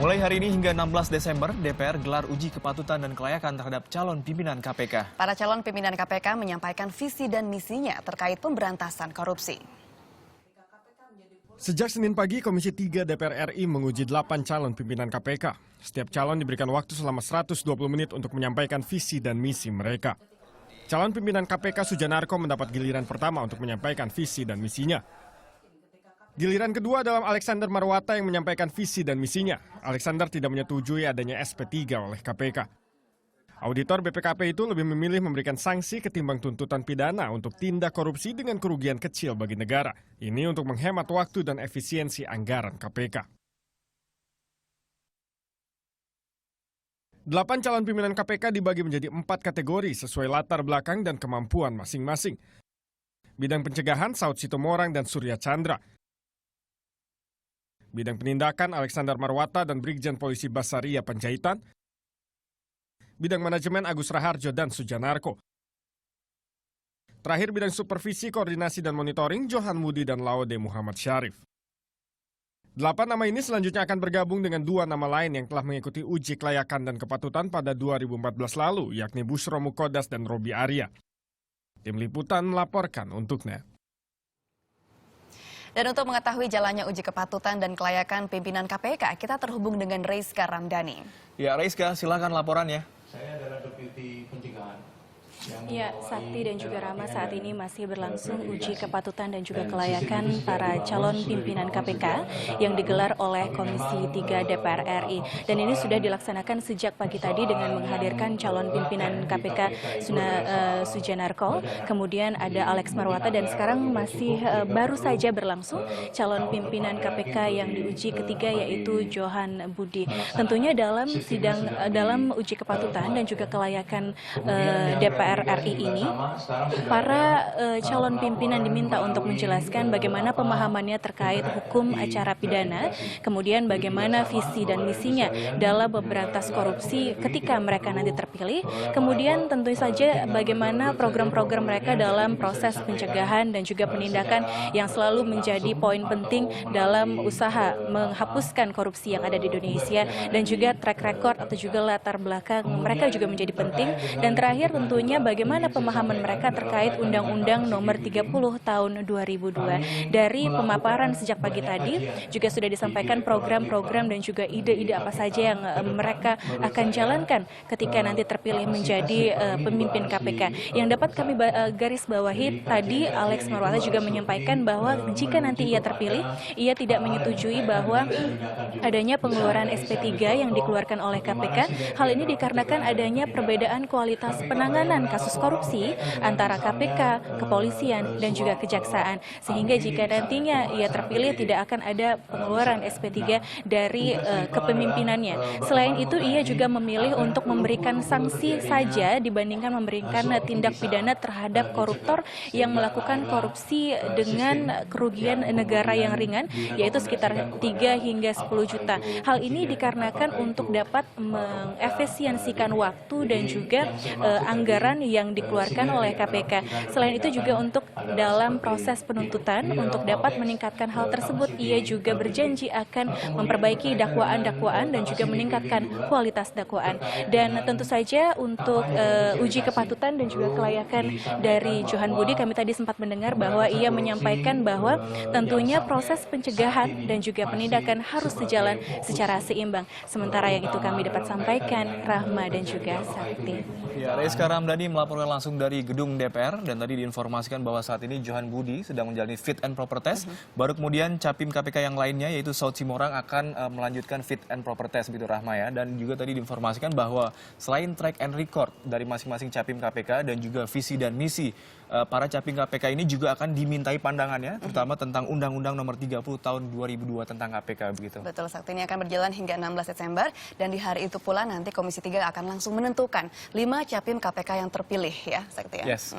Mulai hari ini hingga 16 Desember, DPR gelar uji kepatutan dan kelayakan terhadap calon pimpinan KPK. Para calon pimpinan KPK menyampaikan visi dan misinya terkait pemberantasan korupsi. Sejak Senin pagi, Komisi 3 DPR RI menguji 8 calon pimpinan KPK. Setiap calon diberikan waktu selama 120 menit untuk menyampaikan visi dan misi mereka. Calon pimpinan KPK Sujanarko mendapat giliran pertama untuk menyampaikan visi dan misinya. Giliran kedua dalam Alexander Marwata yang menyampaikan visi dan misinya. Alexander tidak menyetujui adanya SP3 oleh KPK. Auditor BPKP itu lebih memilih memberikan sanksi ketimbang tuntutan pidana untuk tindak korupsi dengan kerugian kecil bagi negara. Ini untuk menghemat waktu dan efisiensi anggaran KPK. 8 calon pimpinan KPK dibagi menjadi 4 kategori sesuai latar belakang dan kemampuan masing-masing. Bidang pencegahan Saud Sitomorang dan Surya Chandra. Bidang penindakan Alexander Marwata dan Brigjen Polisi Basaria Panjaitan. Bidang manajemen Agus Raharjo dan Sujanarko. Terakhir bidang supervisi, koordinasi dan monitoring Johan Budi dan Laude Muhammad Syarif. 8 nama ini selanjutnya akan bergabung dengan 2 nama lain yang telah mengikuti uji kelayakan dan kepatutan pada 2014 lalu, yakni Bushro Mukodas dan Robi Arya. Tim Liputan melaporkan untuknya. Dan untuk mengetahui jalannya uji kepatutan dan kelayakan pimpinan KPK, kita terhubung dengan Reiska Ramdhani. Ya, Reiska, silakan laporannya. Saya adalah Deputi Pencegahan. Ya, Sakti dan juga Rama, saat ini masih berlangsung uji kepatutan dan juga kelayakan para calon pimpinan KPK yang digelar oleh Komisi 3 DPR RI. Dan ini sudah dilaksanakan sejak pagi tadi dengan menghadirkan calon pimpinan KPK Sujanarko, kemudian ada Alex Marwata, dan sekarang masih baru saja berlangsung calon pimpinan KPK yang diuji ketiga, yaitu Johan Budi. Tentunya dalam uji kepatutan dan juga kelayakan DPR RI ini, para calon pimpinan diminta untuk menjelaskan bagaimana pemahamannya terkait hukum acara pidana, kemudian bagaimana visi dan misinya dalam memberantas korupsi ketika mereka nanti terpilih, kemudian tentu saja bagaimana program-program mereka dalam proses pencegahan dan juga penindakan yang selalu menjadi poin penting dalam usaha menghapuskan korupsi yang ada di Indonesia, dan juga track record atau juga latar belakang mereka juga menjadi penting. Dan terakhir tentunya bagaimana pemahaman mereka terkait Undang-Undang Nomor 30 Tahun 2002. Dari pemaparan sejak pagi tadi juga sudah disampaikan program-program dan juga ide-ide apa saja yang mereka akan jalankan ketika nanti terpilih menjadi pemimpin KPK. Yang dapat kami garis bawahi, tadi Alex Marwata juga menyampaikan bahwa jika nanti ia terpilih, ia tidak menyetujui bahwa adanya pengeluaran SP3 yang dikeluarkan oleh KPK. Hal ini dikarenakan adanya perbedaan kualitas penanganan kasus korupsi antara KPK, kepolisian, dan juga kejaksaan. Sehingga jika nantinya ia terpilih tidak akan ada pengeluaran SP3 dari kepemimpinannya. Selain itu, ia juga memilih untuk memberikan sanksi saja dibandingkan memberikan tindak pidana terhadap koruptor yang melakukan korupsi dengan kerugian negara yang ringan, yaitu sekitar 3 hingga 10 juta. Hal ini dikarenakan untuk dapat mengefisiensikan waktu dan juga anggaran yang dikeluarkan oleh KPK. Selain itu juga untuk dalam proses penuntutan, untuk dapat meningkatkan hal tersebut, ia juga berjanji akan memperbaiki dakwaan-dakwaan dan juga meningkatkan kualitas dakwaan. Dan tentu saja untuk uji kepatutan dan juga kelayakan dari Johan Budi, kami tadi sempat mendengar bahwa ia menyampaikan bahwa tentunya proses pencegahan dan juga penindakan harus sejalan secara seimbang. Sementara yang itu kami dapat sampaikan, Rahma dan juga Sakti. Ya, Reiska Ramdhani melaporkan langsung dari gedung DPR, dan tadi diinformasikan bahwa saat ini Johan Budi sedang menjalani fit and proper test. Baru kemudian capim KPK yang lainnya, yaitu Saud Sitomorang, akan melanjutkan fit and proper test, begitu Rahma ya. Dan juga tadi diinformasikan bahwa selain track and record dari masing-masing capim KPK dan juga visi dan misi, para capim KPK ini juga akan dimintai pandangannya, terutama tentang Undang-Undang Nomor 30 Tahun 2002 tentang KPK, begitu. Betul, Sakti, ini akan berjalan hingga 16 Desember, dan di hari itu pula nanti Komisi 3 akan langsung menentukan 5 capim KPK yang terpilih ya, Sakti ya. Yes.